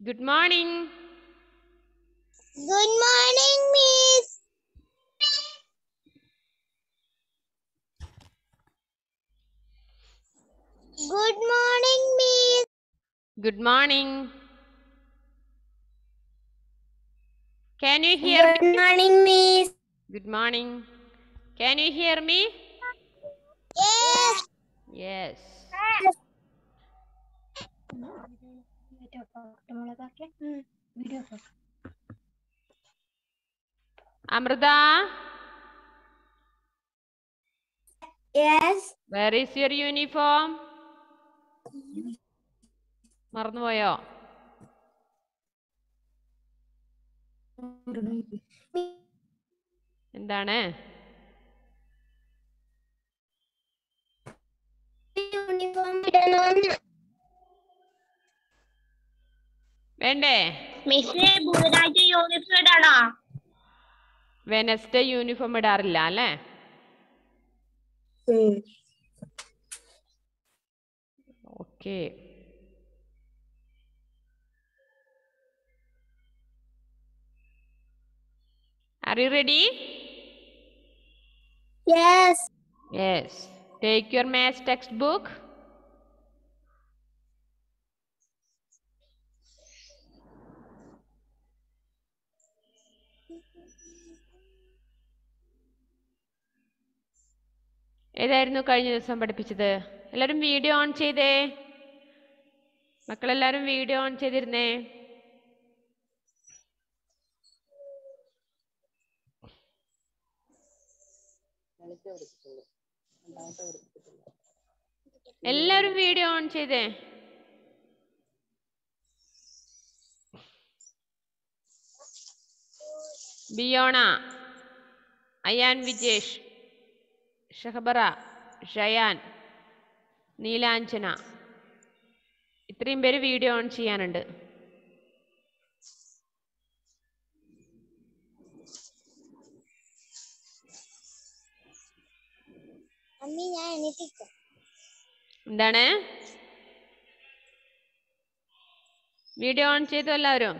Good morning. Good morning, Miss. Good morning, Miss. Good morning. Can you hear me? Good morning, Miss. Good morning. Can you hear me? Yes. Yes. Amrita, Yes. where is your uniform? മറന്നുപോയോ? എന്താണ്? Uniform ഇടണം. വേണ്ടേ? മിസ്സേ ബുധനാഴ്ച uniform ഇടണോ? Wednesday uniform ഇടാറില്ല അല്ലേ? Okay. Are you ready? Yes. Yes. Take your maths textbook. ഏതായിരുന്നു കഴിഞ്ഞ ദിവസം പഠിപ്പിച്ചത്? എല്ലാവരും വീഡിയോ ഓൺ ചെയ്തേ. മക്കളെല്ലാവരും വീഡിയോ ഓൺ ചെയ്തിരുന്നേ. എല്ലാവരും വീഡിയോ ഓൺ ചെയ്തേ. ബിയോണ, അയാൻ വിജേഷ്, ഷഹബറ, ഷയാൻ, നീലാഞ്ജന, ഇത്രയും പേര് വീഡിയോ ഓൺ ചെയ്യാനുണ്ട്. അമ്മി ഞാൻ എണീറ്റിരിക്കാം. എന്താണ്? വീഡിയോ ഓൺ ചെയ്തു എല്ലാവരും?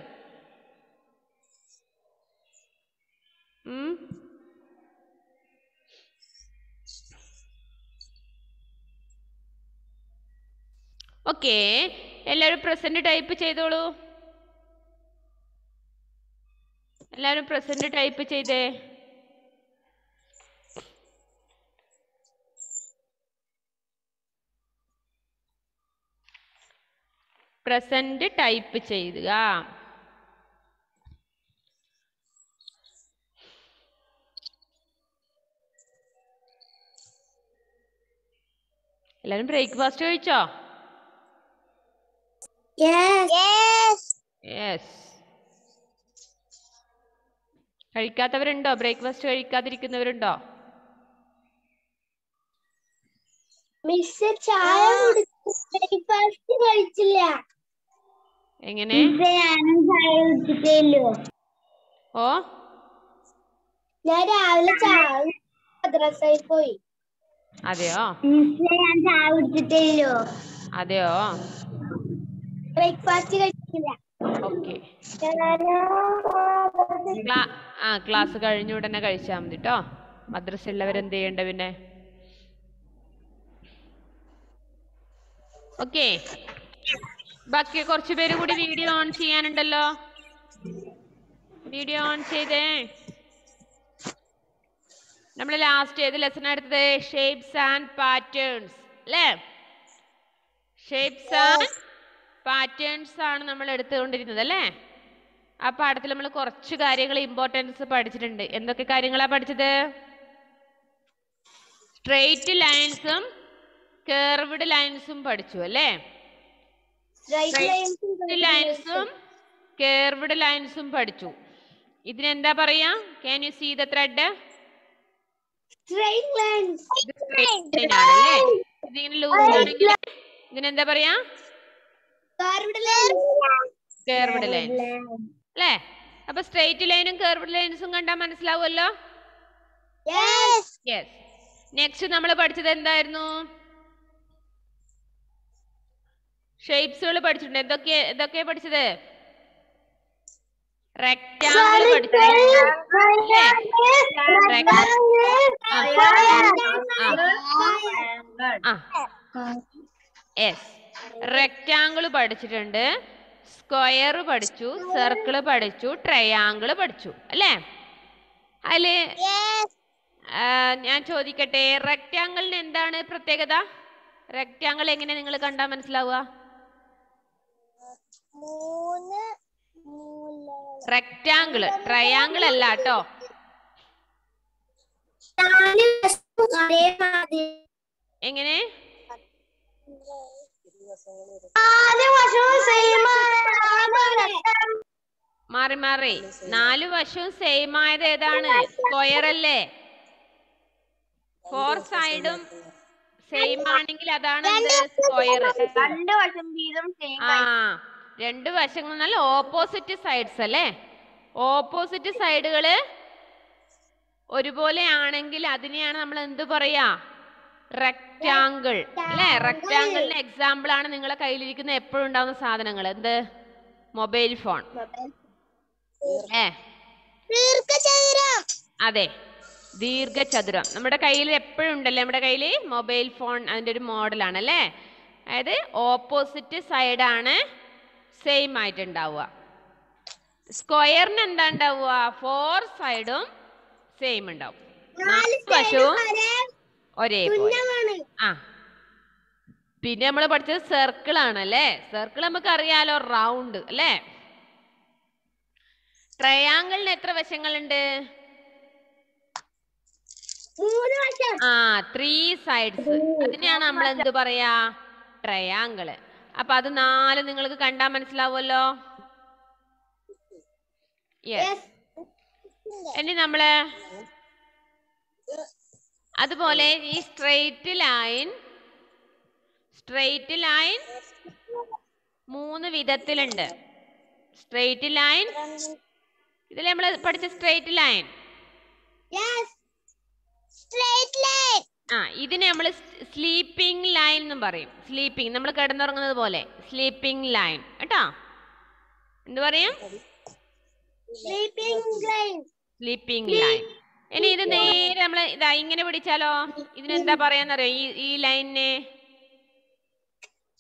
ഓക്കെ, എല്ലാവരും പ്രസന്റ് ടൈപ്പ് ചെയ്തോളൂ. എല്ലാവരും പ്രസന്റ് ടൈപ്പ് ചെയ്തേ. പ്രസന്റ് ടൈപ്പ് ചെയ്യുക. എല്ലാവരും ബ്രേക്ക്ഫാസ്റ്റ് കഴിച്ചോ? യെസ്. കഴിക്കാത്തവരുണ്ടോ? ബ്രേക്ക്ഫാസ്റ്റ് കഴിക്കാതിരിക്കുന്നവരുണ്ടോ? മിസ് ചായ ബ്രേക്ക്ഫാസ്റ്റ് കഴിച്ചില്ല. എങ്ങനെ? ഞാനും ചായ കുടിച്ചിട്ടേല്ലോ. ഓ, ഞാൻ രാവിലെ ചായ മദ്രസയിൽ പോയി. അതെയോ? ഞാൻ ചായ കുടിച്ചിട്ടേല്ലോ. അതെയോ? ബ്രേക്ക്ഫാസ്റ്റ് കഴിച്ചില്ല. ഓക്കെ. ക്ലാസ് കഴിഞ്ഞ ഉടനെ കഴിച്ചാൽ മതി കേട്ടോ. മദ്രസ ഉള്ളവർ എന്ത് ചെയ്യണ്ട പിന്നെ? ഓക്കെ. ബാക്കി കുറച്ച് പേര് കൂടി വീഡിയോ ഓൺ ചെയ്യാനുണ്ടല്ലോ. വീഡിയോ ഓൺ ചെയ്തേ. നമ്മൾ ലാസ്റ്റ് ഏത് ലെസൺ എടുത്തത്? ഷേപ്സ് ആൻഡ് പാറ്റേൺസ് അല്ലേ? ഷേപ്സ് ആൻഡ് പാറ്റേൺസ് ആണ് നമ്മൾ എടുത്തുകൊണ്ടിരുന്നത് അല്ലേ? ആ പാഠത്തിൽ നമ്മൾ കുറച്ച് കാര്യങ്ങൾ ഇമ്പോർട്ടൻസ് പഠിച്ചിട്ടുണ്ട്. എന്തൊക്കെ കാര്യങ്ങളാ പഠിച്ചത്? സ്ട്രെയിറ്റ് ലൈൻസും കർവ്ഡ് ലൈൻസും പഠിച്ചു അല്ലേ? സ്ട്രെയിറ്റ് ലൈൻസും കർവ്ഡ് ലൈൻസും പഠിച്ചു. ഇതിനെന്താ പറയാ? Can you see the thread? Straight lines. ആണല്ലേ? ഇതിങ്ങനെ ലൂസ് ആണെങ്കിൽ ഇതിനെന്താ പറയാ? കർവ്ഡ് ലൈൻസ് അല്ലേ? അപ്പൊ സ്ട്രെയിറ്റ് ലൈനും കർവ്ഡ് ലൈൻസും കണ്ടാൽ മനസ്സിലാവുമല്ലോ. യെസ്. നെക്സ്റ്റ് നമ്മൾ പഠിച്ചത് എന്തായിരുന്നു? ഷേപ്സുകൾ പഠിച്ചിട്ടുണ്ട്. എന്തൊക്കെയാ പഠിച്ചത്? റെക്റ്റാങ്കിൾ പഠിച്ചിട്ടുണ്ട് അല്ലേ? യെസ്, റെക്റ്റാങ്കിൾ പഠിച്ചിട്ടുണ്ട്, സ്ക്വയർ പഠിച്ചു, സർക്കിൾ പഠിച്ചു, ട്രയാങ്കിൾ പഠിച്ചു അല്ലേ? അതില് ഞാൻ ചോദിക്കട്ടെ, റെക്റ്റാങ്കിളിന് എന്താണ് പ്രത്യേകത? റെക്റ്റാങ്കിൾ എങ്ങനെ നിങ്ങൾ കണ്ടാൽ മനസ്സിലാവുക? റെക്റ്റാങ്കിൾ, ട്രയാങ്കിൾ അല്ല കേട്ടോ. എങ്ങനെ? മാറി മാറി 4 വശവും സെയിം ആയത് ഏതാണ്? സ്ക്വയർ അല്ലേ? 4 സൈഡും സെയിം ആണെങ്കിൽ അതാണ് സ്ക്വയർ. 2 വശം വീതം ആ, 2 വശങ്ങൾ നല്ല ഓപ്പോസിറ്റ് സൈഡ്സ് അല്ലേ? ഓപ്പോസിറ്റ് സൈഡുകള് ഒരുപോലെ ആണെങ്കിൽ അതിനെയാണ് നമ്മൾ എന്ത് പറയാ? റെക്റ്റാങ്കിൾ അല്ലേ? റെക്റ്റാങ്കിളിന് എക്സാമ്പിൾ ആണ് നിങ്ങളെ കയ്യിലിരിക്കുന്ന എപ്പോഴും ഉണ്ടാവുന്ന സാധനങ്ങൾ. എന്ത്? Mobile phone. അതെ, ദീർഘചതുരം നമ്മുടെ കയ്യിൽ എപ്പോഴും ഉണ്ടല്ലേ? നമ്മുടെ കയ്യിൽ മൊബൈൽ ഫോൺ അതിൻ്റെ ഒരു മോഡലാണ് അല്ലേ? അതായത് ഓപ്പോസിറ്റ് സൈഡാണ് സെയിം ആയിട്ട് ഉണ്ടാവുക. സ്ക്വയറിന് എന്താ ഉണ്ടാവുക? 4 സൈഡും സെയിം ഉണ്ടാവും, 4 വശവും ഒരേപോലെ. ആ, പിന്നെ നമ്മൾ പഠിച്ചത് സർക്കിൾ ആണല്ലേ? സർക്കിൾ നമുക്ക് അറിയാലോ, റൗണ്ട് അല്ലേ? ട്രയാങ്കിളിന് എത്ര വശങ്ങളുണ്ട്? 3 സൈഡ്സ്. അതിനെയാണ് നമ്മൾ എന്ത് പറയാ? ട്രയാങ്കിള്. അപ്പൊ അത് 4 നിങ്ങൾക്ക് കണ്ടാൽ മനസ്സിലാവുമല്ലോ. യെസ്. ഇനി നമ്മള് അതുപോലെ ഈ സ്ട്രെയിറ്റ് ലൈൻ 3 വിധത്തിലുണ്ട്. സ്ട്രെയിറ്റ് ലൈൻ, ഇതിൽ നമ്മൾ പഠിച്ച സ്ട്രെയിറ്റ് ലൈൻ. ഇതിനെ നമ്മൾ സ്ലീപ്പിംഗ് ലൈൻ എന്നും പറയും. സ്ലീപ്പിംഗ്, നമ്മൾ കിടന്നുറങ്ങുന്നത് പോലെ സ്ലീപ്പിംഗ് ലൈൻ കേട്ടോ. എന്ത് പറയും? Sleeping line. ഇനി ഇത് നേരെ നമ്മൾ ഇതാ ഇങ്ങനെ പിടിച്ചാലോ, ഇതിനെന്താ പറയാന്നറിയോ? ഈ ലൈനിനെ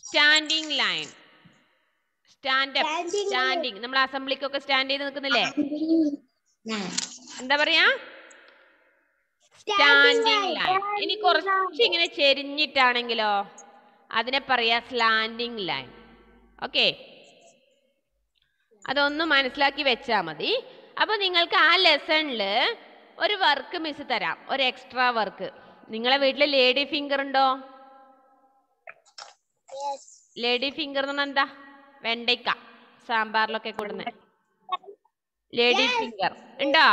സ്റ്റാൻഡിംഗ് ലൈൻ. സ്റ്റാൻഡിംഗ്, നമ്മൾ അസംബ്ലിക്കൊക്കെ സ്റ്റാൻഡ് ചെയ്ത് നിൽക്കുന്നില്ലേ? എന്താ പറയാ? Standing line. ഇനി കുറച്ച് ഇങ്ങനെ ചെരിഞ്ഞിട്ടാണെങ്കിലോ അതിനെ പറയാ സ്ലാൻഡിംഗ് ലൈൻ. ഓക്കെ, അതൊന്ന് മനസ്സിലാക്കി വെച്ചാ മതി. അപ്പൊ നിങ്ങൾക്ക് ആ ലെസണിൽ ഒരു വർക്ക് മിസ് തരാം, ഒരു എക്സ്ട്രാ വർക്ക്. നിങ്ങളെ വീട്ടില് ലേഡി ഫിംഗർ ഉണ്ടോ? ലേഡി ഫിംഗർ എന്ന് പറഞ്ഞാൽ എന്താ? വെണ്ടയ്ക്ക സാമ്പാറിലൊക്കെ കൊടുന്ന ലേഡി ഫിംഗർ ഉണ്ടോ?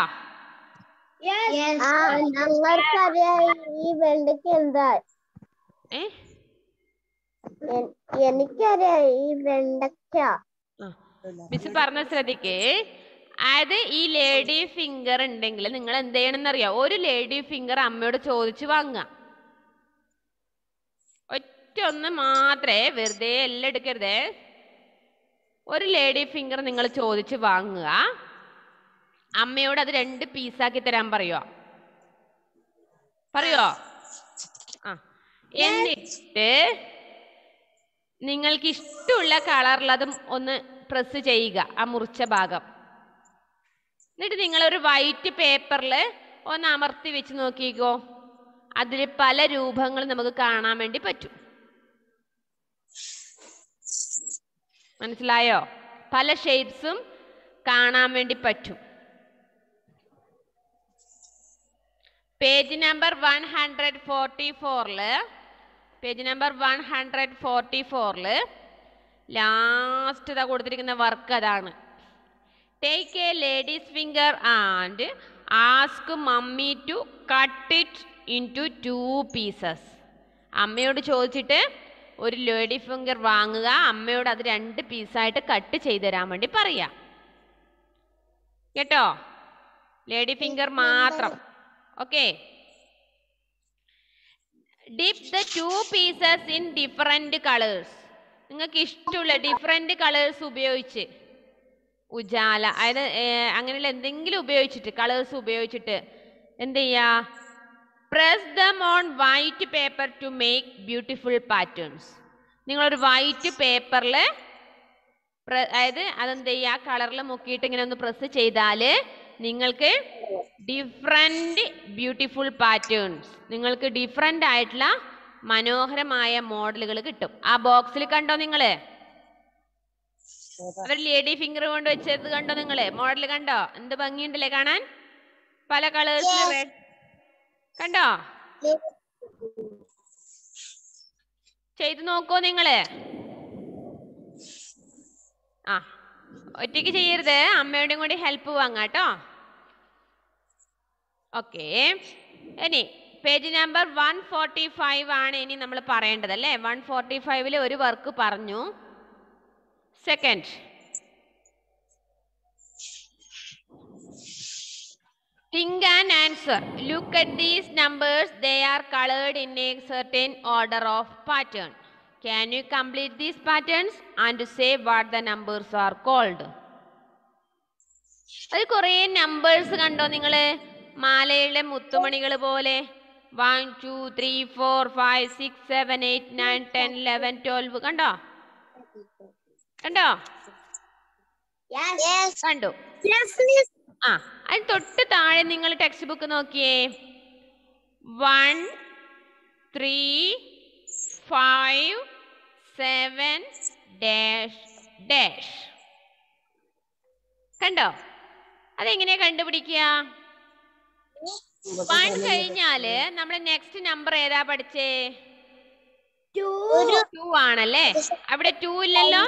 എനിക്കറിയാം ഈ വെണ്ടയ്ക്ക. മിസ് പറഞ്ഞ ശ്രദ്ധിക്കേ. അതായത് ഈ ലേഡി ഫിംഗർ ഉണ്ടെങ്കിൽ നിങ്ങൾ എന്ത് ചെയ്യണമെന്ന് അറിയാം? ഒരു ലേഡി ഫിംഗർ അമ്മയോട് ചോദിച്ചു വാങ്ങുക. ഒന്ന് മാത്രമേ, വെറുതെ എല്ലാം എടുക്കരുതേ. ഒരു ലേഡി ഫിംഗർ നിങ്ങൾ ചോദിച്ച് വാങ്ങുക. അമ്മയോട് അത് 2 പീസാക്കി തരാൻ പറയുക. എന്നിട്ട് നിങ്ങൾക്ക് ഇഷ്ടമുള്ള കളറിൽ അതും ഒന്ന് പ്രസ് ചെയ്യുക, ആ മുറിച്ച ഭാഗം. എന്നിട്ട് നിങ്ങൾ ഒരു വൈറ്റ് പേപ്പറിൽ ഒന്ന് അമർത്തി വെച്ച് നോക്കിക്കോ. അതിൽ പല രൂപങ്ങൾ നമുക്ക് കാണാൻ വേണ്ടി പറ്റും. മനസ്സിലായോ? പല ഷേപ്സും കാണാൻ വേണ്ടി പറ്റും. പേജ് നമ്പർ 144 ലാസ്റ്റ് ഇതാ കൊടുത്തിരിക്കുന്ന വർക്ക് അതാണ്. Take A ladies finger and ask mummy to cut it into 2 pieces. അമ്മയോട് ചോദിച്ചിട്ട് ഒരു ലേഡി ഫിംഗർ വാങ്ങുക, അമ്മയോട് അത് 2 പീസായിട്ട് കട്ട് ചെയ്ത് തരാൻ വേണ്ടി പറയാം കേട്ടോ. ലേഡി ഫിംഗർ മാത്രം. Okay. Dip the 2 pieces in different colours. നിങ്ങൾക്ക് ഇഷ്ടമുള്ള ഡിഫറെന്റ് കളേഴ്സ് ഉപയോഗിച്ച് ഉജാല, അതായത് അങ്ങനെയുള്ള എന്തെങ്കിലും ഉപയോഗിച്ചിട്ട്, കളേഴ്സ് ഉപയോഗിച്ചിട്ട് എന്ത് ചെയ്യാ? Press them on white paper two make beautiful patterns. നിങ്ങളൊരു വൈറ്റ് പേപ്പറിൽ അതായത് അതെന്ത് ചെയ്യുക, കളറിൽ മുക്കിയിട്ട് ഇങ്ങനെ ഒന്ന് പ്രസ് ചെയ്താൽ നിങ്ങൾക്ക് ഡിഫറെൻറ്റ് ബ്യൂട്ടിഫുൾ പാറ്റേൺസ്, നിങ്ങൾക്ക് ഡിഫറെൻ്റ് ആയിട്ടുള്ള മനോഹരമായ മോഡലുകൾ കിട്ടും. ആ ബോക്സിൽ കണ്ടോ നിങ്ങൾ? അവർ ലേഡി ഫിംഗർ കൊണ്ട് വെച്ചത് കണ്ടോ നിങ്ങൾ? മോഡൽ കണ്ടോ? എന്ത് ഭംഗിയുണ്ടല്ലേ കാണാൻ? പല കളേഴ്സിൽ റെഡ് കണ്ടോ? ചെയ്ത് നോക്കൂ നിങ്ങള്. ആ, ഒറ്റയ്ക്ക് ചെയ്യരുത്, അമ്മയോടും കൂടി ഹെൽപ്പ് വാങ്ങാട്ടോ. ഓക്കെ, ഇനി പേജ് നമ്പർ 145 ആണ് ഇനി നമ്മൾ പറയേണ്ടത് അല്ലേ? 145 ഒരു വർക്ക് പറഞ്ഞു. Second, think and answer. Look at these numbers. They are colored in a certain order of pattern. Can you complete these patterns and say what the numbers are called? അത് കുറേ numbers കണ്ടോ നിങ്ങള്? മാലയിലെ മുത്തുമണികൾ പോലെ 1 2 3 4 5 6 7 8 9 10 11 12 കണ്ടോ? കണ്ടോ? കണ്ടു. ആ, അതിന് തൊട്ട് താഴെ നിങ്ങൾ ടെക്സ്റ്റ് ബുക്ക് നോക്കിയേ. 1 3 5 7 ഡാഷ് ഡാഷ് കണ്ടോ? അതെങ്ങനെയാ കണ്ടുപിടിക്കുക? 1 കഴിഞ്ഞാല് നമ്മൾ നെക്സ്റ്റ് നമ്പർ ഏതാ പഠിച്ചേ? 2 ആണല്ലേ? അവിടെ 2 ഇല്ലല്ലോ.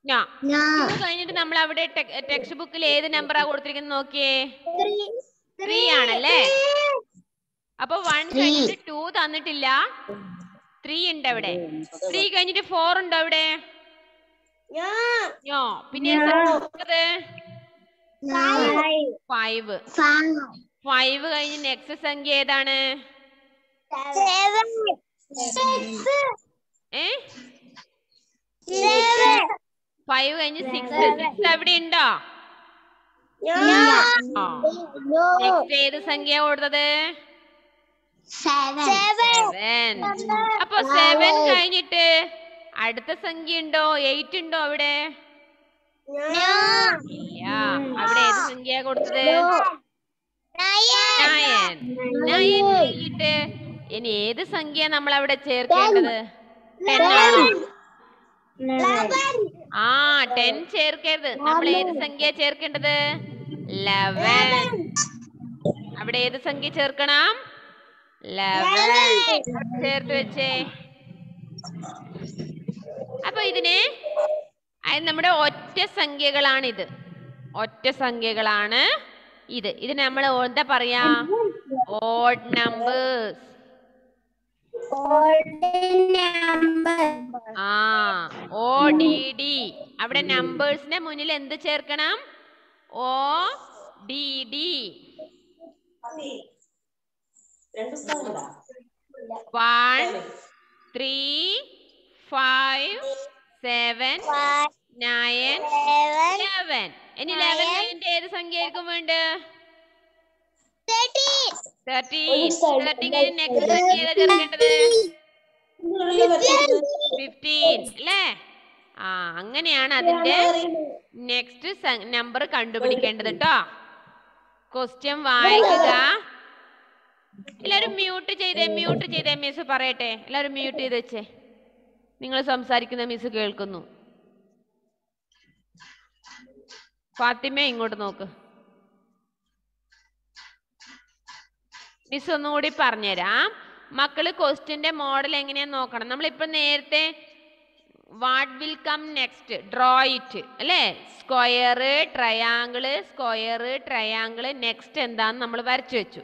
2 കഴിഞ്ഞിട്ട് നമ്മൾ അവിടെ ടെക്സ്റ്റ് ബുക്കിൽ ഏത് നമ്പറാ കൊടുത്തിരിക്കുന്നത് നോക്കിയേ? 3 ആണല്ലേ? അപ്പൊ 1 കഴിഞ്ഞിട്ട് 2 തന്നിട്ടില്ല, 3 ഉണ്ട് അവിടെ. 3 കഴിഞ്ഞിട്ട് 4 ഉണ്ടോ അവിടെ? പിന്നെ 5. 5 കഴിഞ്ഞ് നെക്സ്റ്റ് സംഖ്യ ഏതാണ്? 5 കഴിഞ്ഞ് 6. 6 അവിടെ ഉണ്ടോ? നെക്സ്റ്റ് ഏത് സംഖ്യ കൊടുത്തത്? 7. അപ്പൊ 7 കഴിഞ്ഞിട്ട് അടുത്ത സംഖ്യ ഉണ്ടോ? 8 ഉണ്ടോ അവിടെ? ഇല്ല. അവിടെ ഏത് സംഖ്യ കൊടുത്തത്? 9 കഴിഞ്ഞിട്ട് ഇനി ഏത് സംഖ്യ നമ്മൾ അവിടെ ചേർക്കേണ്ടത്? 10 ആണോ? 10 ചേർക്കരുത്. നമ്മൾ ഏത് സംഖ്യ ചേർക്കേണ്ടത്? 11. അവിടെ ഏത് സംഖ്യ ചേർക്കണം? 11 ചേർത്ത് വെച്ചേ. അപ്പൊ ഇതിന് നമ്മുടെ ഒറ്റ സംഖ്യകളാണിത്. ഒറ്റ സംഖ്യകളാണ് ഇത്. ഇതിന് നമ്മൾ എന്താ പറയാ? Odd numbers. ODD. അവിടെ നമ്പേഴ്സിന്റെ മുന്നിൽ എന്ത് ചേർക്കണം? ODD. 1 3 5 7 9 11. ഇനി 11 കഴിഞ്ഞിട്ട് ഏത് സംഖ്യ ആയിരിക്കും വേണ്ടത്? 13. 13 കഴിഞ്ഞ് നെക്സ്റ്റ് സംഖ്യ ഏതാ ചേർക്കേണ്ടത്? 15 അല്ലേ? അങ്ങനെയാണ് അതിന്റെ നെക്സ്റ്റ് നമ്പർ കണ്ടുപിടിക്കേണ്ടത് കേട്ടോ. ക്വസ്റ്റ്യൻ വായിക്കുക. എല്ലാവരും മ്യൂട്ട് ചെയ്തേ. മിസ് പറയട്ടെ. എല്ലാവരും മ്യൂട്ട് ചെയ്ത് വെച്ചേ. നിങ്ങൾ സംസാരിക്കുന്ന മിസ് കേൾക്കുന്നു. ഫാത്തിമ ഇങ്ങോട്ട് നോക്ക്. മിസ് ഒന്നുകൂടി പറഞ്ഞുതരാം. മക്കള് ക്വസ്റ്റ്യന്റെ മോഡൽ എങ്ങനെയാന്ന് നോക്കണം. നമ്മളിപ്പോ നേരത്തെ what will come next, draw it അല്ലേ? സ്ക്വയർ, ട്രയാങ്കിള്, നെക്സ്റ്റ് എന്താന്ന് നമ്മൾ വരച്ചു വെച്ചു.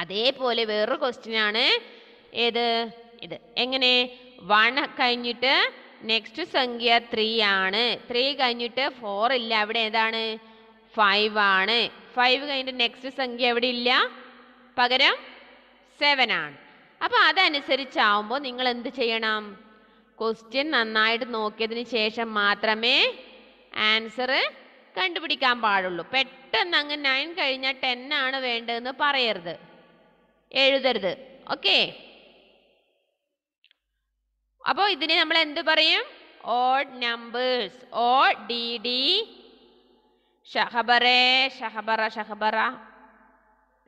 അതേപോലെ വേറൊരു ക്വസ്റ്റ്യൻ ആണ് ഏത്? ഇത്. എങ്ങനെ? 1 കഴിഞ്ഞിട്ട് നെക്സ്റ്റ് സംഖ്യ 3 ആണ്. 3 കഴിഞ്ഞിട്ട് 4 ഇല്ല, അവിടെ ഏതാണ്? 5 ആണ്. 5 കഴിഞ്ഞിട്ട് നെക്സ്റ്റ് സംഖ്യ എവിടെ ഇല്ല, പകരം 7 ആണ്. അപ്പൊ അതനുസരിച്ചാവുമ്പോൾ നിങ്ങൾ എന്ത് ചെയ്യണം? ക്വസ്റ്റ്യൻ നന്നായിട്ട് നോക്കിയതിന് ശേഷം മാത്രമേ ആൻസർ കണ്ടുപിടിക്കാൻ പാടുള്ളൂ. പെട്ടെന്ന് അങ്ങ് 9 കഴിഞ്ഞാൽ 10 ആണ് വേണ്ടതെന്ന് പറയരുത്, എഴുതരുത്. ഓക്കെ, അപ്പോൾ ഇതിനെ നമ്മൾ എന്ത് പറയും? Odd numbers. ODD. ഷഹബറേ, ഷഹബറ, ഷഹബറ,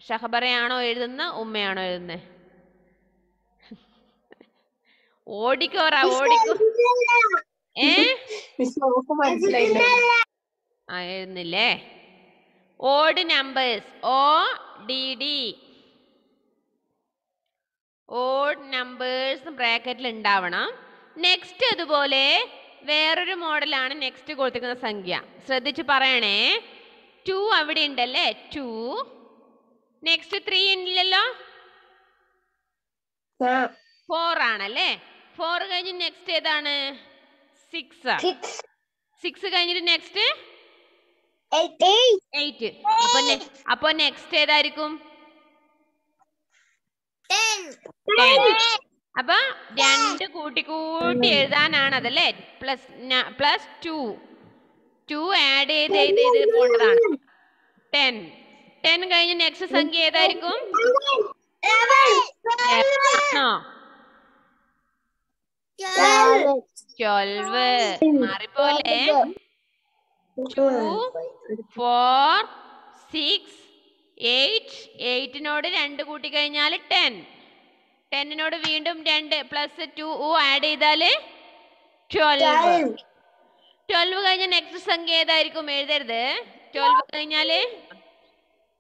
ഷഹബറയാണോ എഴുതുന്നത്, ഉമ്മയാണോ എഴുതുന്നത്? ഓടിക്കോറ, ഓടിക്കോ. എഴുതുന്നില്ലേ? Odd numbers. ODD. Odd numbers ബ്രാക്കറ്റിൽ ഉണ്ടാവണം. നെക്സ്റ്റ് അതുപോലെ വേറൊരു മോഡലാണ് നെക്സ്റ്റ് കൊടുത്തിരിക്കുന്ന സംഖ്യ. ശ്രദ്ധിച്ച് പറയണേ. 2 അവിടെ ഉണ്ടല്ലേ, 2. നെക്സ്റ്റ് 3 ഇല്ലല്ലോ, 4 ആണല്ലേ. 4 കഴിഞ്ഞ് നെക്സ്റ്റ് ഏതാണ്? 6. 6 കഴിഞ്ഞിട്ട് നെക്സ്റ്റ് 8. അപ്പൊ നെക്സ്റ്റ് ഏതായിരിക്കും? 10. അപ്പൊ 2 കൂട്ടി കൂട്ടി എഴുതാനാണ് അതല്ലേ. പ്ലസ് 2 ആഡ് ചെയ്ത് പോണ്ടതാണ്. 10 കഴിഞ്ഞ് നെക്സ്റ്റ് സംഖ്യ ഏതായിരിക്കും? 12. മാറിപ്പോലെ. 2, 4, 6, 8. 8നോട് 2 കൂട്ടി കഴിഞ്ഞാൽ 10. 10നോട് വീണ്ടും 2 പ്ലസ് 2 ആഡ് ചെയ്താൽ 12. 12 കഴിഞ്ഞ നെക്സ്റ്റ് സംഖ്യ ഏതായിരിക്കും? എഴുതരുത്. 12 കഴിഞ്ഞാല്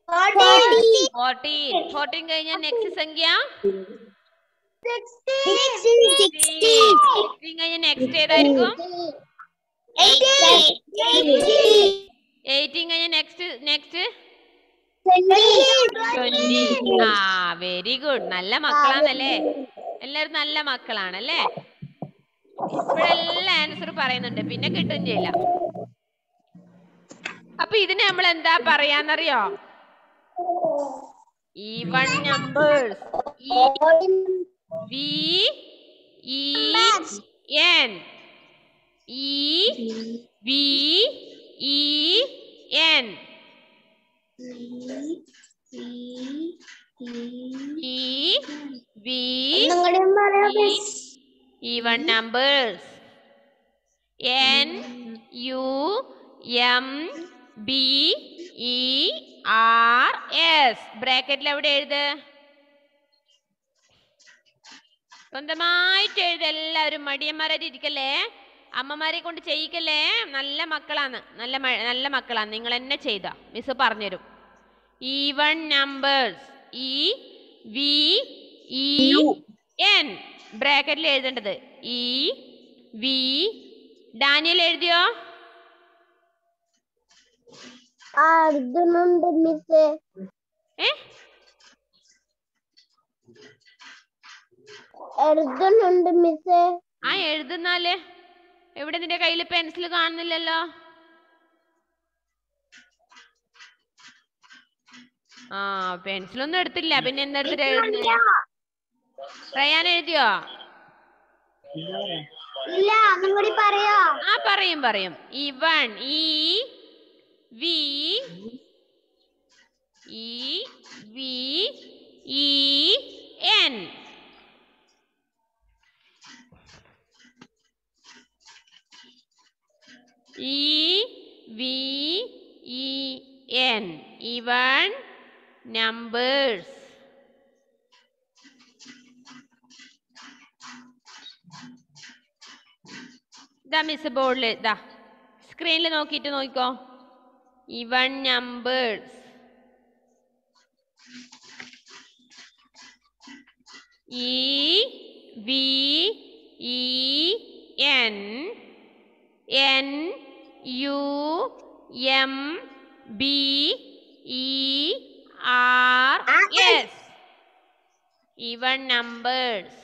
14 കഴിഞ്ഞ നെക്സ്റ്റ് സംഖ്യ 16 കഴിഞ്ഞ നെക്സ്റ്റ് ഏതായിരിക്കും? 18 കഴിഞ്ഞ നെക്സ്റ്റ് 20. Very good. നല്ല മക്കളാണല്ലേ, എല്ലാവരും നല്ല മക്കളാണല്ലേ. ഇപ്പോഴെല്ലാം ആൻസർ പറയുന്നുണ്ട്, പിന്നെ കിട്ടും ചെയ്യില്ല. അപ്പൊ ഇതിന് നമ്മൾ എന്താ പറയാന്നറിയോ? Even numbers. EVEN. EVEN. Even numbers. NUMBERS. ബ്രാക്കറ്റിൽ എവിടെ എഴുത്? സ്വന്തമായിട്ട് എഴുത്. എല്ലാവരും മടിയന്മാരായിട്ട് ഇരിക്കല്ലേ, അമ്മമാരെ കൊണ്ട് ചെയ്യിക്കല്ലേ. നല്ല മക്കളാണ്, നല്ല മക്കളാണ്. നിങ്ങൾ എന്നെ ചെയ്താ മിസ് പറഞ്ഞുതരും. Even numbers. EVEN. ബ്രാക്കറ്റിൽ എഴുതേണ്ടത് EV. ഡാനിയൽ എഴുതിയോ? എഴുതുന്നുണ്ട് മിസ്സേ. എഴുതുന്നുണ്ട് മിസ്സേ. എഴുതുന്നാല് എവിടെ? നിന്റെ കയ്യിൽ പെൻസിൽ കാണുന്നില്ലല്ലോ. പെൻസിലൊന്നും എടുത്തില്ല, പിന്നെ എന്തെടുത്തിട്ട് എഴുതുന്നേ? റയാൻ എഴുതിയോ? ഇല്ല, ഒന്നും കൂടി പറയോ? പറയും. Even. EVEN. EVEN. Even numbers. Miss ബോർഡിൽ സ്ക്രീനിൽ നോക്കിയിട്ട് നോക്കിക്കോ. Even numbers. EVEN. NUMBERS. Even numbers.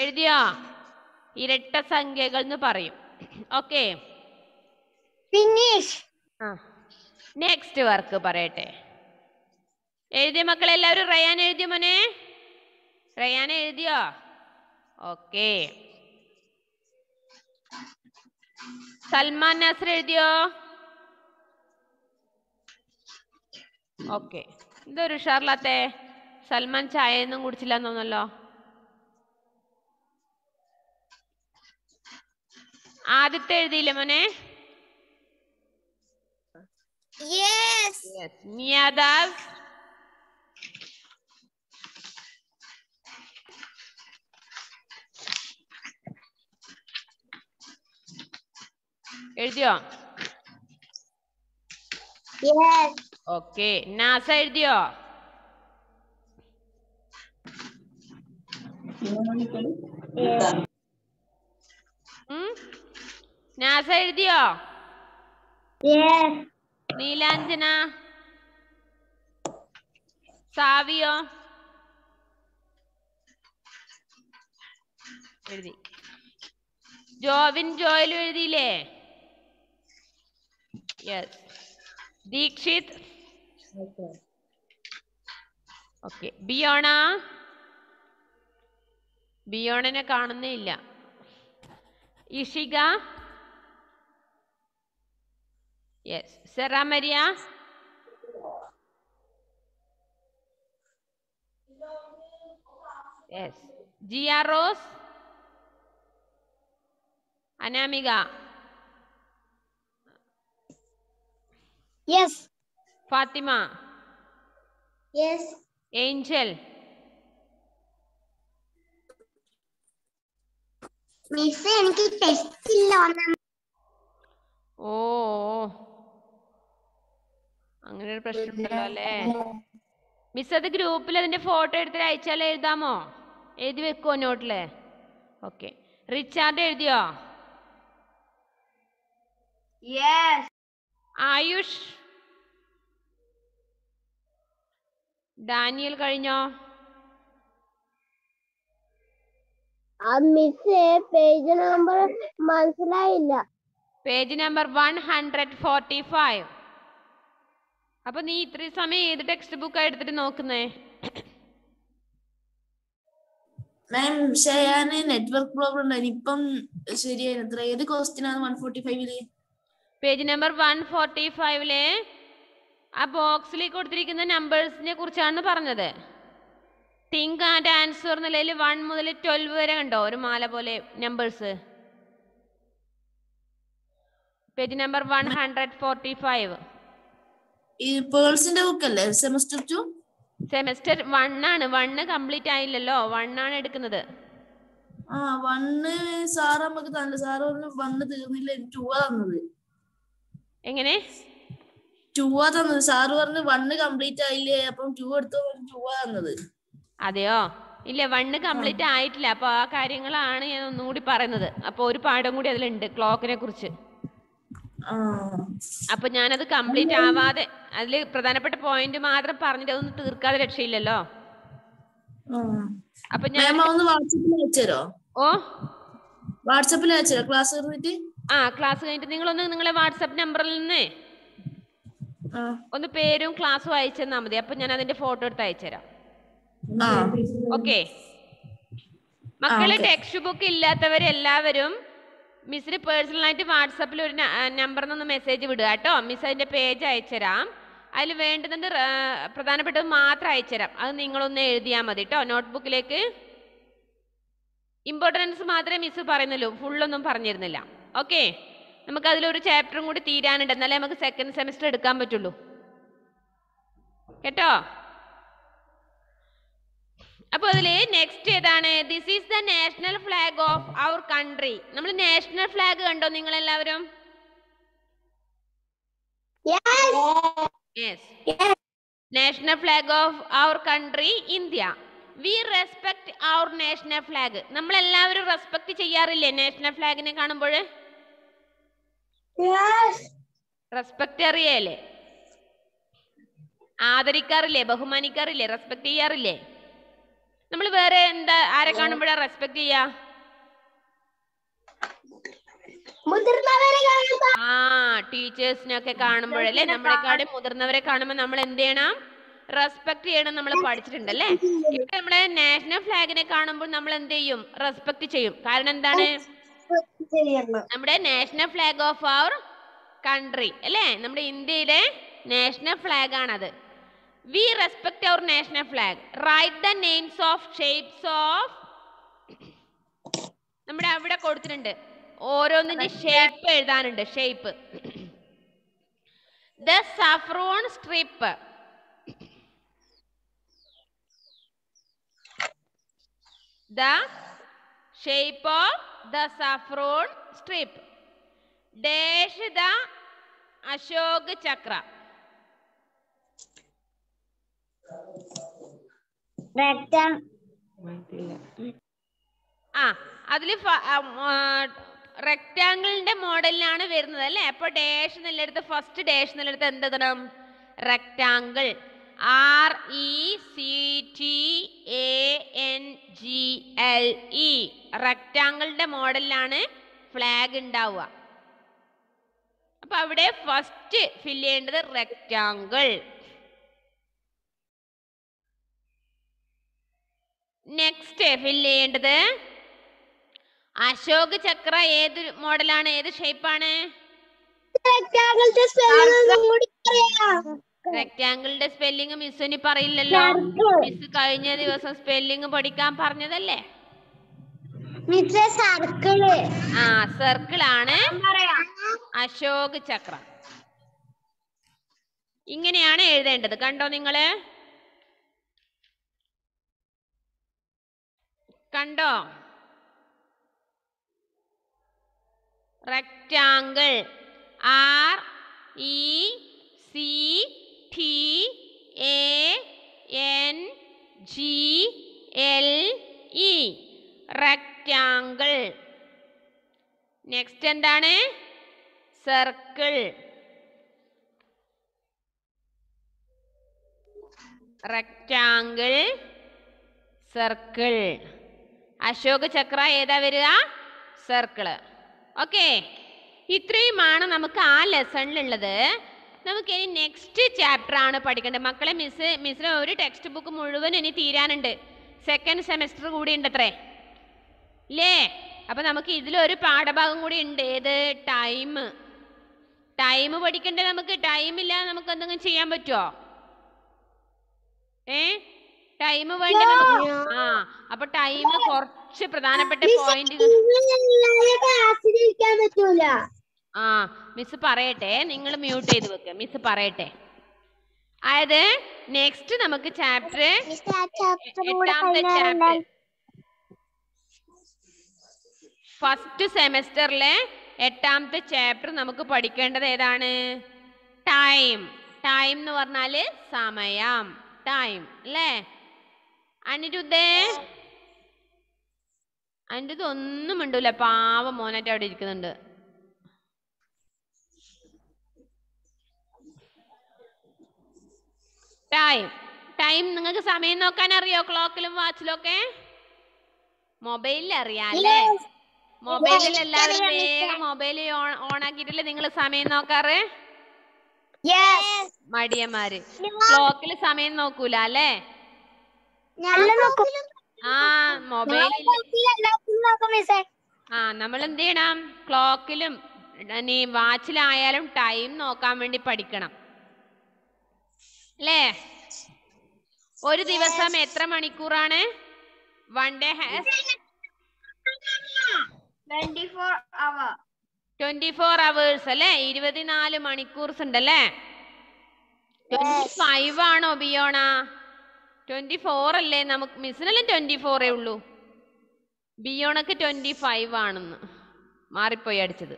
എഴുതിയോ? ഇരട്ട സംഖ്യകൾ എന്ന് പറയും. Okay, finish. നെക്സ്റ്റ് വർക്ക് പറയട്ടെ. എഴുതിയ മക്കളെല്ലാവരും റയാൻ എഴുതിയ മോനെ? റയാൻ എഴുതിയോ? ഓക്കെ. സൽമാൻ നാസർ എഴുതിയോ? ഓക്കെ. എന്തൊരു ഉഷാറില്ലാത്തെ? സൽമാൻ ചായ ഒന്നും കുടിച്ചില്ല തോന്നല്ലോ. ആദ്യത്തെ എഴുതിയില്ലേ മോനെ? നിയാദാസ് എഴുതിയോ? ഓക്കെ. നാസ എഴുതിയോ? നാസ എഴുതിയോ? നീലാഞ്ജന സാവിയോ? എഴുതി. ജോവിൻ ജോയലും എഴുതിയില്ലേ? യെസ്. ദീക്ഷിത് ഓക്കെ. ബിയോണ? ബിയോണനെ കാണുന്നേ ഇല്ല. Ishika? Yes. Sera Maria? Yes. Jiya Rose? Anamika? Fathima? Angel? Miss എനിക്ക് ടെസ്റ്റ് ഇല്ല. ഓ അങ്ങനെ ഒരു പ്രശ്നം ഉണ്ടല്ലോ അല്ലേ? മിസ് അത് ഗ്രൂപ്പിൽ അതിന്റെ ഫോട്ടോ എടുത്തിട്ട് അയച്ചാൽ എഴുതാമോ? എഴുതി വെക്കുവോ നോട്ടില്? ഓക്കെ. റിച്ചാർഡ് എഴുതിയോ? ആയുഷ്? ഡാനിയൽ കഴിഞ്ഞോ? മിസ് പേജ് നമ്പർ മനസ്സിലായില്ല. Page number 145. അപ്പൊ നീ ഇത്രയും സമയം ഏത് ടെക്സ്റ്റ് ബുക്കാ എടുത്തിട്ട് നോക്കുന്നേ? മാം ശരിയാണ്, നെറ്റ്വർക്ക് പ്രോബ്ലം ഉണ്ടായിരുന്നു. ഇപ്പം ശരിയായിരുന്നു. ഏത് ക്വസ്റ്റ്യൻ ആണ് 145? പേജ് നമ്പർ 145 ആ ബോക്സിൽ കൊടുത്തിരിക്കുന്ന നമ്പേഴ്സിനെ കുറിച്ചാണ് പറഞ്ഞത്. തിങ്ക് ആൻഡ് ആൻസർ നിലയിൽ 1 മുതൽ 12 വരെ കണ്ടോ ഒരു മാല പോലെ നമ്പേഴ്സ്? Page number 145. ഈ പേൾസിന്റെ ബുക്ക് അല്ലേ സെമസ്റ്റർ 2? സെമസ്റ്റർ 1 ആണ്. 1 കംപ്ലീറ്റ് ആയില്ലല്ലോ. 1 ആണ് എടുക്കുന്നത്. 1 സാറ് നമുക്ക് തന്നെ സാറ് പറഞ്ഞു 1 തീർന്നില്ല, 2 തന്നത്. എങ്ങനെ? 2 തന്നത്. സാറ് പറഞ്ഞു 1 കംപ്ലീറ്റ് ആയില്ലേ, അപ്പം 2 എടുത്തോ, 2 തന്നത്. അതെയോ? ഇല്ല, 1 കംപ്ലീറ്റ് ആയിട്ടില്ല. അപ്പൊ ആ കാര്യങ്ങളാണ് ഞാൻ ഒന്നുകൂടി പറയുന്നത്. അപ്പൊ ഒരു പാഠം കൂടി അതിലുണ്ട് ക്ലോക്കിനെ കുറിച്ച്. അപ്പൊ ഞാനത് കംപ്ലീറ്റ് ആവാതെ അതില് പ്രധാനപ്പെട്ട പോയിന്റ് മാത്രം പറഞ്ഞിട്ട് അതൊന്നും തീർക്കാതെ രക്ഷയില്ലല്ലോ. അപ്പൊ ഞാൻ വാട്സാപ്പിൽ അയച്ചോ? വാട്സാപ്പിൽ അയച്ചോ ക്ലാസ് കഴിഞ്ഞിട്ട്? ക്ലാസ് കഴിഞ്ഞിട്ട് നിങ്ങളൊന്ന് നിങ്ങളെ വാട്സാപ്പ് നമ്പറിൽ നിന്ന് ഒന്ന് പേരും ക്ലാസ്സും അയച്ചെന്നാ മതി. അപ്പൊ ഞാൻ അതിന്റെ ഫോട്ടോ എടുത്ത് അയച്ചുതരാം. ഓക്കെ മക്കളെ, ടെക്സ്റ്റ് ബുക്ക് ഇല്ലാത്തവരെല്ലാവരും മിസ്സിന് പേഴ്സണലായിട്ട് വാട്സാപ്പിൽ ഒരു നമ്പറിൽ നിന്ന് മെസ്സേജ് വിടുക കേട്ടോ. മിസ് അതിന്റെ പേജ് അയച്ചുതരാം. അതിൽ വേണ്ടുന്നത് പ്രധാനപ്പെട്ടത് മാത്രം അയച്ചുതരാം. അത് നിങ്ങളൊന്ന് എഴുതിയാൽ മതി കേട്ടോ നോട്ട്ബുക്കിലേക്ക്. ഇമ്പോർട്ടൻസ് മാത്രമേ മിസ് പറയുന്നുള്ളൂ, ഫുള്ളൊന്നും പറഞ്ഞിരുന്നില്ല. ഓക്കെ, നമുക്ക് അതിലൊരു ചാപ്റ്ററും കൂടി തീരാനുണ്ട്, എന്നാലേ നമുക്ക് സെക്കൻഡ് സെമിസ്റ്റർ എടുക്കാൻ പറ്റുള്ളൂ കേട്ടോ. അപ്പൊ അതില് നെക്സ്റ്റ് ഏതാണ്? This is the national flag of our country. നമ്മൾ നാഷണൽ ഫ്ലാഗ് കണ്ടോ നിങ്ങൾ എല്ലാവരും? National flag of our country India. We respect our national flag. നമ്മൾ എല്ലാവരും റെസ്പെക്ട് ചെയ്യാറില്ലേ നാഷണൽ ഫ്ലാഗിനെ കാണുമ്പോൾ? റെസ്പെക്ട് അറിയല്ലേ? ആദരിക്കാറില്ലേ? ബഹുമാനിക്കാറില്ലേ? റെസ്പെക്ട് ചെയ്യാറില്ലേ? നമ്മൾ വേറെ എന്താ ആരെ കാണുമ്പോഴാ റെസ്പെക്ട് ചെയ്യാ? ടീച്ചേഴ്സിനൊക്കെ കാണുമ്പോഴല്ലേ, നമ്മളെക്കാളും മുതിർന്നവരെ കാണുമ്പോൾ നമ്മൾ എന്ത് ചെയ്യണം? റെസ്പെക്ട് ചെയ്യണം നമ്മൾ പഠിച്ചിട്ടുണ്ട് അല്ലേ? ഇവിടെ നമ്മുടെ നാഷണൽ ഫ്ലാഗിനെ കാണുമ്പോൾ നമ്മൾ എന്ത് ചെയ്യും? റെസ്പെക്ട് ചെയ്യും. കാരണം എന്താണ്? നമ്മുടെ national flag of our country അല്ലേ? നമ്മുടെ ഇന്ത്യയുടെ നാഷണൽ ഫ്ലാഗ് ആണത്. We respect our national flag. Write the names of shapes of, നമ്മുടെ അവിടെ കൊടുത്തിട്ടുണ്ട് ഓരോന്നിന്റെ ഷേപ്പ് എഴുതാനുണ്ട്. Shape the saffron strip, the shape of the saffron strip, dash the Ashok Chakra, അതില് റെക്ടാങ്കിളിന്റെ മോഡലിലാണ് വരുന്നത് അല്ലേ? അപ്പൊ ഡാഷ് എന്നുള്ളടുത്ത് ഫസ്റ്റ് ഡാഷ് എന്നുള്ളടുത്ത് എന്ത് എഴുതണം? റെക്ടാങ്കിൾ. RECTANGLE, റെക്ടാങ്കിളിന്റെ മോഡലിലാണ് ഫ്ലാഗ് ഉണ്ടാവുക. അപ്പൊ അവിടെ ഫസ്റ്റ് ഫില്ല് ചെയ്യേണ്ടത് റെക്ടാങ്കിൾ. നെക്സ്റ്റ് ഫില്ല് ചെയ്യേണ്ടത് അശോക് ചക്ര. ഏത് മോഡലാണ്? ഏത് ഷേപ്പാണ്? റെക്ടാങ്കിളിന്റെ സ്പെല്ലിംഗ് മിസ്സിന് പറയില്ലല്ലോ. മിസ് കഴിഞ്ഞ ദിവസം സ്പെല്ലിംഗ് പഠിക്കാൻ പറഞ്ഞതല്ലേ? സർക്കിൾ ആണ് അശോക് ചക്ര. ഇങ്ങനെയാണ് എഴുതേണ്ടത്. കണ്ടോ നിങ്ങള്? കണ്ടോ? Rectangle RECTANGLE, rectangle. നെക്സ്റ്റ് എന്താണ്? Circle. Rectangle, circle. Ashok chakra ഏതാ വരിക? സർക്കിള്. ഓക്കെ, ഇത്രയുമാണ് നമുക്ക് ആ ലെസണിലുള്ളത്. നമുക്ക് ഇനി നെക്സ്റ്റ് ചാപ്റ്റർ ആണ് പഠിക്കേണ്ടത്. മക്കളെ, മിസ്സിന് ഒരു ടെക്സ്റ്റ് ബുക്ക് മുഴുവൻ ഇനി തീരാനുണ്ട്. സെക്കൻഡ് സെമസ്റ്റർ കൂടി ഉണ്ട് അത്രേ ഇല്ലേ? അപ്പൊ നമുക്ക് ഇതിലൊരു പാഠഭാഗം കൂടി ഉണ്ട്. ഏത്? ടൈം പഠിക്കണ്ടേ നമുക്ക്. ടൈം ഇല്ലാതെ നമുക്ക് എന്തെങ്കിലും ചെയ്യാൻ പറ്റുമോ? ടൈം വേണ്ട നമുക്ക്. അപ്പൊ ടൈം കുറച്ച് പ്രധാനപ്പെട്ട പോയിന്റ് മിസ് പറയട്ടെ. നിങ്ങൾ മ്യൂട്ട് ചെയ്ത് വെക്ക. മിസ് പറയട്ടെ. അതായത് നെക്സ്റ്റ് നമുക്ക് ചാപ്റ്റർ, എട്ടാമത്തെ ചാപ്റ്റർ, ഫസ്റ്റ് സെമസ്റ്ററിലെ എട്ടാമത്തെ ചാപ്റ്റർ നമുക്ക് പഠിക്കേണ്ടത് ഏതാണ്? ടൈം. ടൈം എന്ന് പറഞ്ഞാല് സമയം. ടൈം അല്ലേ? അനിരുദ്ധ ഒന്നും മിണ്ടൂല. പാവം മോനായിട്ട് അവിടെ ഇരിക്കുന്നുണ്ട്. ടൈം നിങ്ങൾക്ക് സമയം നോക്കാൻ അറിയോ? ക്ലോക്കിലും വാച്ചിലും ഒക്കെ? മൊബൈലിൽ അറിയാല്ലേ? മൊബൈലിൽ എല്ലാവരും വേഗം മൊബൈൽ ഓൺ ആക്കിയിട്ടല്ലേ നിങ്ങൾ സമയം നോക്കാറ്? മടിയന്മാര്. ക്ലോക്കിൽ സമയം നോക്കൂല അല്ലേ? മൊബൈലിൽ നമ്മൾ എന്ത് ചെയ്യണം? ക്ലോക്കിലും വാച്ചിലായാലും ടൈം നോക്കാൻ വേണ്ടി പഠിക്കണം അല്ലേ? ഒരു ദിവസം എത്ര മണിക്കൂറാണ്? വൺ ഡേ ഹാസ് 24 hours അല്ലേ? 24 മണിക്കൂർസ് ഉണ്ടല്ലേ? 25 ആണോ ബിയോണ? 24 അല്ലേ? നമുക്ക് മിസ്സിനെല്ലാം 24 ഉള്ളൂ. ബിയോണക്ക് 25 ആണെന്ന് മാറിപ്പോയി അടിച്ചത്.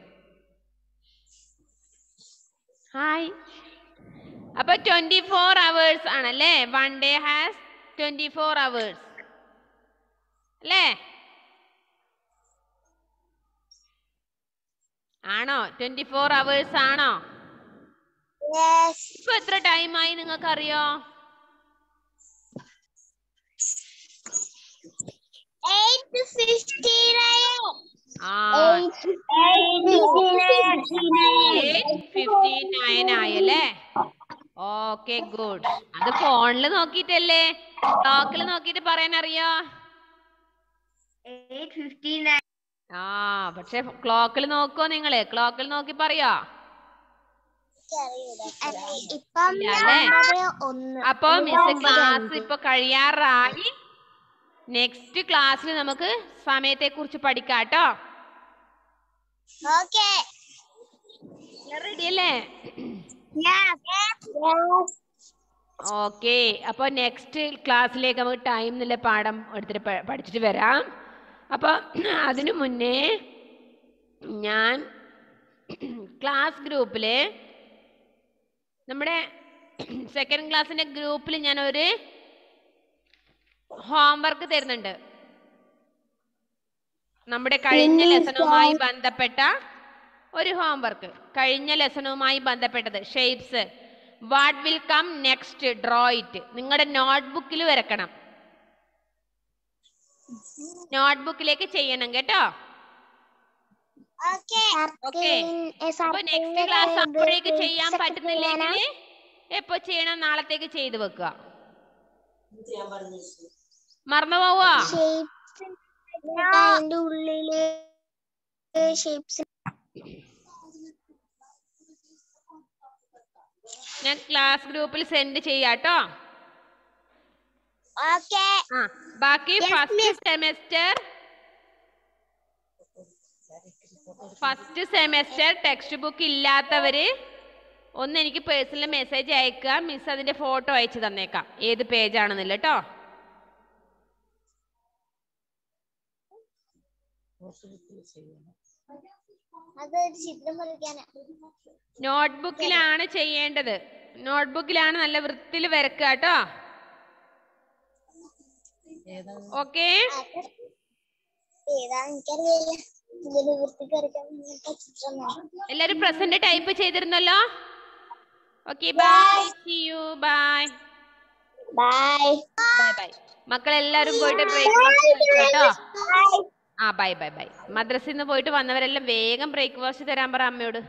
ഹായ്. അപ്പൊ 24 hours ആണല്ലേ? വൺ ഡേ ഹാസ് 24 hours അല്ലേ? ആണോ? 24 hours ആണോ? ഇപ്പൊ എത്ര ടൈം ആയി നിങ്ങൾക്ക് അറിയോ? 8:59 ആയല്ലേ? Okay good. അത് ഫോണിൽ നോക്കിയിട്ടല്ലേ, ക്ലോക്കിൽ നോക്കിയിട്ട് പറയാൻ അറിയോ? 8:59. ആ പക്ഷെ ക്ലോക്കിൽ നോക്കോ നിങ്ങള്? ക്ലോക്കിൽ നോക്കി പറയോ? ഇപ്പം ഇല്ല അല്ലേ? 9:01. അപ്പൊ മിസ് ക്ലാസ് ഇപ്പൊ കഴിയാറായി. നെക്സ്റ്റ് ക്ലാസ്സിൽ നമുക്ക് സമയത്തെ കുറിച്ച് പഠിക്കാട്ടോ. Okay. റെഡി അല്ലേ? ഓക്കെ. അപ്പൊ നെക്സ്റ്റ് ക്ലാസ്സിലേക്ക് നമുക്ക് ടൈം എന്നുള്ള പാഠം എടുത്തിട്ട് പഠിച്ചിട്ട് വരാം. അപ്പൊ അതിനു മുന്നേ ഞാൻ ക്ലാസ് ഗ്രൂപ്പില് നമ്മുടെ സെക്കൻഡ് ക്ലാസ്സിന്റെ ഗ്രൂപ്പിൽ ഞാൻ ഒരു ഹോംവർക്ക് തരുന്നുണ്ട്. നമ്മുടെ കഴിഞ്ഞ ലെസണുമായി ബന്ധപ്പെട്ട ഒരു ഹോംവർക്ക്. കഴിഞ്ഞ ലെസണുമായി ബന്ധപ്പെട്ടത് shapes. What will come next, draw it. നിങ്ങളുടെ നോട്ട്ബുക്കിൽ വരക്കണം. നോട്ട്ബുക്കിലേക്ക് ചെയ്യണം കേട്ടോ. ഓക്കെ. അപ്പൊ നെക്സ്റ്റ് ക്ലാസ് ആകുമ്പോഴേക്ക് ചെയ്യാൻ പറ്റുന്നില്ലെങ്കിൽ എപ്പോ ചെയ്യണം? നാളത്തേക്ക് ചെയ്തു വെക്കുക. മറന്നു പോവാ? ഉള്ളില് ഷേപ്സ് ഞാൻ ക്ലാസ് ഗ്രൂപ്പിൽ സെൻഡ് ചെയ്യാട്ടോ. ബാക്കി ഫസ്റ്റ് സെമസ്റ്റർ ടെക്സ്റ്റ് ബുക്ക് ഇല്ലാത്തവര് ഒന്ന് എനിക്ക് പേഴ്സണൽ മെസ്സേജ് അയക്കുക. മിസ് അതിന്റെ ഫോട്ടോ അയച്ചു തന്നേക്കാം, ഏത് പേജാണെന്നില്ല കേട്ടോ. നോട്ട്ബുക്കിലാണ് ചെയ്യേണ്ടത്. നോട്ട്ബുക്കിലാണ് നല്ല വൃത്തിയിൽ വരക്കുക കേട്ടോ. ഓക്കെ. എല്ലാരും പ്രസന്റ് ടൈപ്പ് ചെയ്തിരുന്നല്ലോ. Okay, bye. See you. Bye bye. Bye bye. മക്കളെല്ലാരും പോയിട്ട് ബ്രേക്ക്ഫാസ്റ്റ് കഴിച്ചോട്ടോ. Bye bye bye. മദ്രസയിൽ നിന്ന് പോയിട്ട് വന്നവരെല്ലാം വേഗം ബ്രേക്ക്ഫാസ്റ്റ് തരാൻ പറ അമ്മയോട്.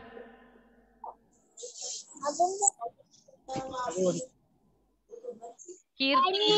കീർത്തി